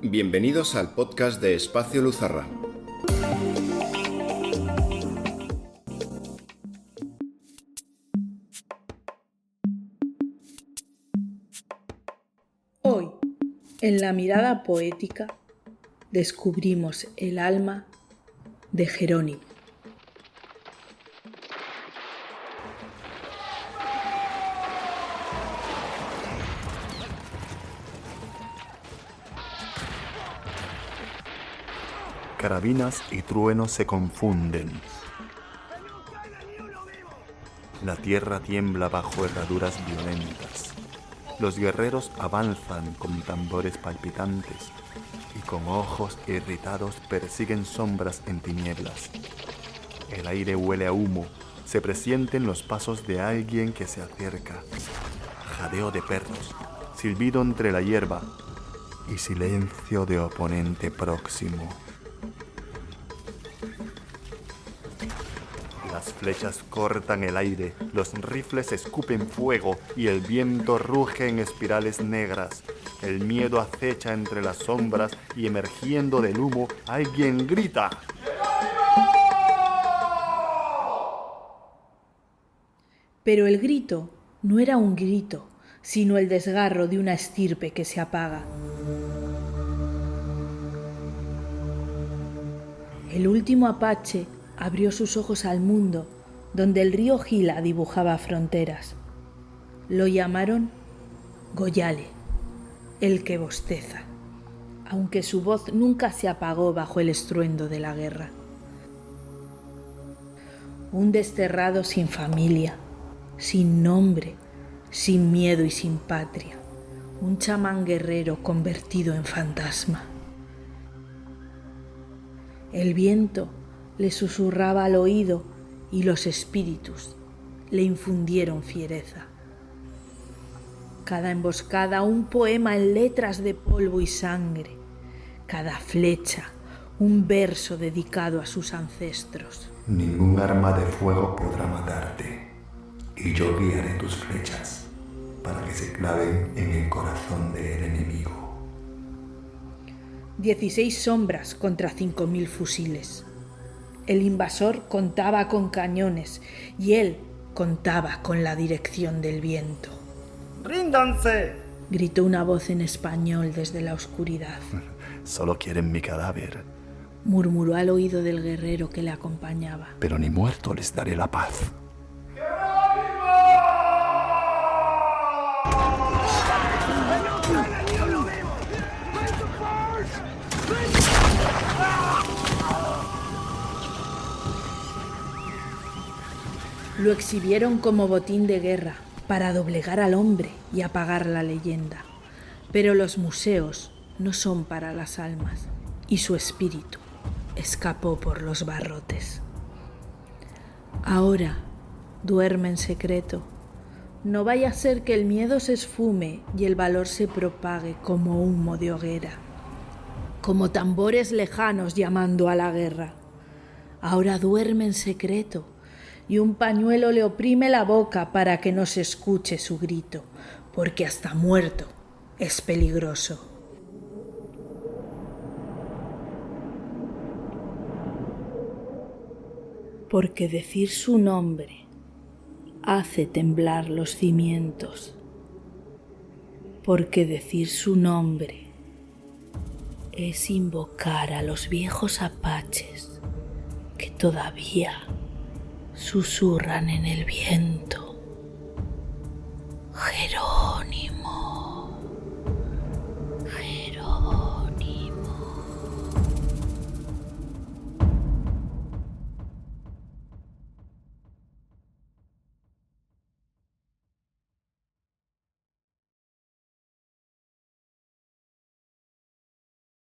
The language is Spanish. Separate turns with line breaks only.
Bienvenidos al podcast de Espacio Luzarra.
Hoy, en la mirada poética, descubrimos el alma de Jerónimo.
Carabinas y truenos se confunden. La tierra tiembla bajo herraduras violentas. Los guerreros avanzan con tambores palpitantes y con ojos irritados persiguen sombras en tinieblas. El aire huele a humo, se presienten los pasos de alguien que se acerca. Jadeo de perros, silbido entre la hierba y silencio de oponente próximo. Las flechas cortan el aire, los rifles escupen fuego y el viento ruge en espirales negras. El miedo acecha entre las sombras y emergiendo del humo, alguien grita.
Pero el grito no era un grito, sino el desgarro de una estirpe que se apaga. El último apache abrió sus ojos al mundo, donde el río Gila dibujaba fronteras. Lo llamaron Goyale, el que bosteza, aunque su voz nunca se apagó bajo el estruendo de la guerra. Un desterrado sin familia, sin nombre, sin miedo y sin patria. Un chamán guerrero convertido en fantasma. El viento le susurraba al oído y los espíritus le infundieron fiereza. Cada emboscada un poema en letras de polvo y sangre, cada flecha un verso dedicado a sus ancestros.
Ningún arma de fuego podrá matarte, y yo guiaré tus flechas para que se claven en el corazón del enemigo.
16 sombras contra 5.000 fusiles. El invasor contaba con cañones y él contaba con la dirección del viento.
¡Ríndanse!,
gritó una voz en español desde la oscuridad.
Solo quieren mi cadáver,
murmuró al oído del guerrero que le acompañaba.
pero ni muerto les daré la paz.
Lo exhibieron como botín de guerra para doblegar al hombre y apagar la leyenda. Pero los museos no son para las almas y su espíritu escapó por los barrotes. Ahora duerme en secreto. No vaya a ser que el miedo se esfume y el valor se propague como humo de hoguera, como tambores lejanos llamando a la guerra. Ahora duerme en secreto y un pañuelo le oprime la boca para que no se escuche su grito, porque hasta muerto es peligroso. Porque decir su nombre hace temblar los cimientos. Porque decir su nombre es invocar a los viejos apaches que todavía susurran en el viento. Jerónimo.